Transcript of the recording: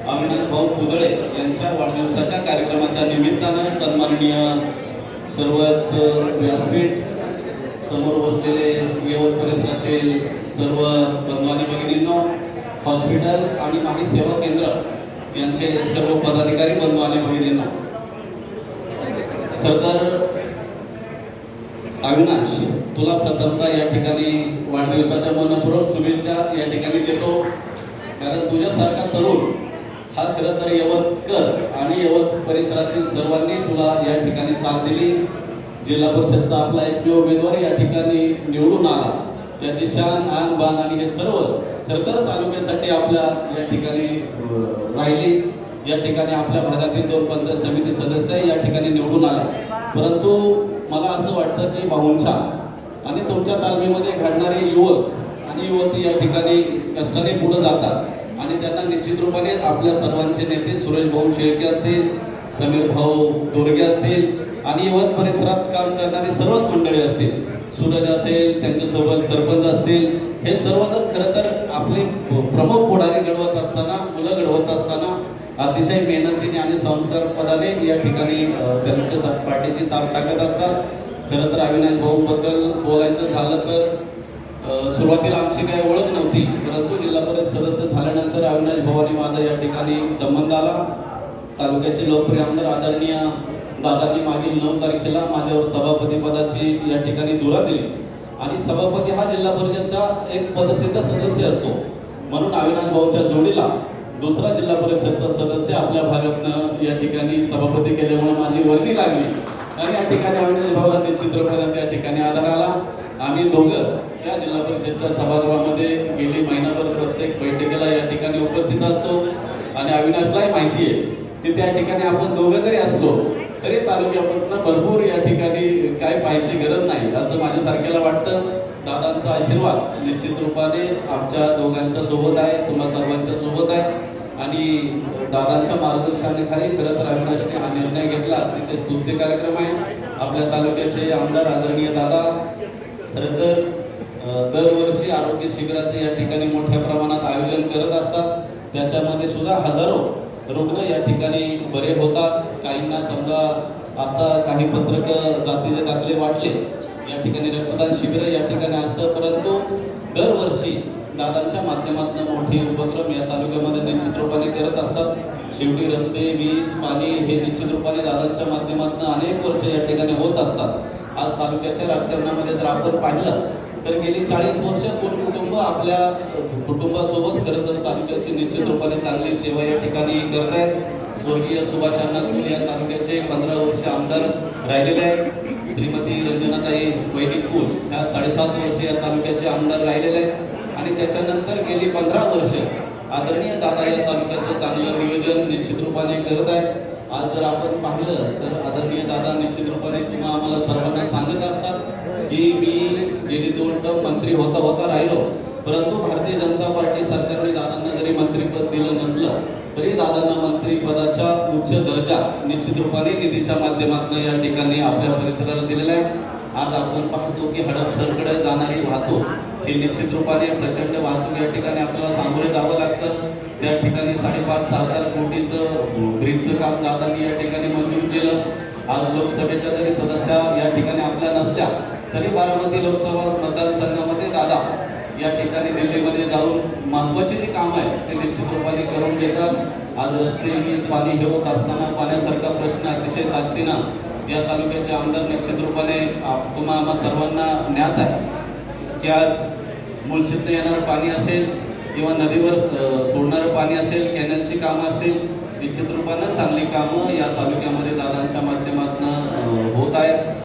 अविनाश भाऊ कुदळे यांच्या वाढदिवसाच्या कार्यक्रमाच्या निमित्तानं सन्माननीय सर्वच व्यासपीठ समोर बसलेले यवत परिसरातील सर्व बंधू आणि भगिनींनो, हॉस्पिटल आणि माही सेवा केंद्र यांचे सर्व पदाधिकारी बंधू आणि भगिनींनो, खरं तर अविनाश, तुला प्रथमतः या ठिकाणी वाढदिवसाच्या मनपूर्वक शुभेच्छा या ठिकाणी देतो. कारण तुझ्यासारखा तरुण हा खरं तर यवतकर आणि यवत परिसरातील सर्वांनी तुला या ठिकाणी साथ दिली. जिल्हा परिषदचा आपला एकमेव उमेदवार या ठिकाणी निवडून आला, याची शान आन बान आणि हे सर्व खरं तर तालुक्यासाठी आपल्या या ठिकाणी राहिली. या ठिकाणी आपल्या भागातील 2 पंचायत समिती सदस्य या ठिकाणी निवडून आले. परंतु मला असं वाटतं की भाऊंचा आणि तुमच्या तालमीमध्ये घडणारे युवक आणि युवती या ठिकाणी कष्टाने पुढे जातात आणि त्यांना निश्चित रूपाने आपल्या सर्वांचे नेते सुरेश भाऊ शेळके असतील, समीर भाऊ दोरगे असतील आणि यवत परिसरात काम करणारी सर्वच मंडळी असतील, सूरज असेल, त्यांच्यासोबत सरपंच असतील, हे सर्वजण खरं तर आपले प्रमुख पुढारी घडवत असताना, मुलं घडवत असताना अतिशय मेहनतीने आणि संस्कारपणाने या ठिकाणी त्यांच्या पाठीची ताक टाकत असतात. खरं तर अविनाश भाऊ बद्दल बोलायचं झालं तर सुरुवातीला आमची काही ओळख नव्हती, परंतु जिल्हा परिषद सदस्य झाल्यानंतर अविनाश भाऊ आणि माझा या ठिकाणी संबंध आला. तालुक्याचे लोकप्रिय आमदार आदरणीय दादांनी मागील 9 तारखेला माझ्यावर सभापती पदाची या ठिकाणी धुरा दिली आणि सभापती हा जिल्हा परिषदचा एक पदसिद्ध सदस्य असतो. म्हणून अविनाश भाऊच्या जोडीला दुसरा जिल्हा परिषदचा सदस्य आपल्या भागातनं या ठिकाणी सभापती केल्यामुळे माझी वर्णी लागली आणि या ठिकाणी अविनाश भाऊला निश्चित रूपाने त्या ठिकाणी आधार आला. आम्ही दोघं या जिल्हा परिषदच्या सभागृहामध्ये गेली महिनाभर प्रत्येक बैठकीला या ठिकाणी उपस्थित असतो आणि अविनाशलाही माहिती आहे की त्या ठिकाणी आपण दोघं जरी असलो तरी तालुक्यामधनं भरपूर या ठिकाणी काय पाहायची गरज नाही असं माझ्यासारख्याला वाटतं. दादांचा आशीर्वाद निश्चित रूपाने आमच्या दोघांच्या सोबत आहे, तुम्हा सर्वांच्या सोबत आहे आणि दादांच्या मार्गदर्शनाखाली खरं तर अविनाशने हा निर्णय घेतला. अतिशय स्तुत्य कार्यक्रम आहे. आपल्या तालुक्याचे आमदार आदरणीय दादा खरं तर दरवर्षी आरोग्य शिबिराचे या ठिकाणी मोठ्या प्रमाणात आयोजन करत असतात. त्याच्यामध्ये सुद्धा हजारो रुग्ण या ठिकाणी बरे होतात. काहींना समजा आता काही पत्रक जातीचे दाखले वाटले, या ठिकाणी रक्तदान शिबिर या ठिकाणी असतं, परंतु दरवर्षी दादांच्या माध्यमातून मोठे उपक्रम या तालुक्यामध्ये निश्चित रूपाने करत असतात. शेवटी रस्ते, वीज, पाणी हे निश्चित रूपाने दादांच्या माध्यमातून अनेक वर्ष या ठिकाणी होत असतात. आज तालुक्याच्या राजकारणामध्ये जर आपण पाहिलं तर गेली 40 वर्ष कुटुंब आपल्या कुटुंबासोबत खरं तर तालुक्याची निश्चित रूपाने चांगली सेवा या ठिकाणी करत आहेत. स्वर्गीय सुभाषांना कुल या तालुक्याचे 15 वर्ष आमदार राहिलेले आहेत. श्रीमती रंजनाताई वैदिक कुल ह्या 7.5 वर्ष या तालुक्याचे आमदार राहिलेले आहेत आणि त्याच्यानंतर गेली 15 वर्ष आदरणीय दादा या तालुक्याचं चांगलं नियोजन निश्चित रूपाने करत आहेत. आज जर आपण पाहिलं तर आदरणीय दादा निश्चित रूपाने किंवा आम्हाला सर्वांना सांगत असतात की मी गेली 2 टर्म मंत्री होता राहिलो, परंतु भारतीय जनता पार्टी सरकारने दादांना जरी मंत्रीपद दिलं नसलं तरी दादांना मंत्रिपदाचा उच्च दर्जा निश्चित रूपाने निधीच्या माध्यमातून या ठिकाणी आपल्या परिसराला दिलेला आहे. आज आपण पाहतो की हडपसरकडे जाणारी वाहतूक ही निश्चित रूपाने प्रचंड वाहतूक या ठिकाणी आपल्याला सामोरे जावं लागतं. त्या ठिकाणी 5.5-6 हजार कोटीचं ब्रिजचं काम दादांनी या ठिकाणी मंजूर केलं. आज लोकसभेच्या जरी सदस्या या ठिकाणी आपल्या नसल्या तरी बारामती लोकसभा मतदारसंघामध्ये दादा या ठिकाणी दिल्लीमध्ये जाऊन महत्त्वाची जी कामं आहेत ते निश्चित रूपाने करून घेतात. आज रस्ते, वीज, पाणी हे होत असताना पाण्यासारखा प्रश्न अतिशय ताकदीनं या तालुक्याचे आमदार निश्चित रूपाने तुम्हा आम्हा सर्वांना ज्ञात आहे की आज मुळशीतनं येणारं पाणी असेल किंवा नदीवर सोडणारं पाणी असेल, कॅनलची कामं असतील, निश्चित रूपानं चांगली कामं या तालुक्यामध्ये दादांच्या माध्यमातून होत आहेत.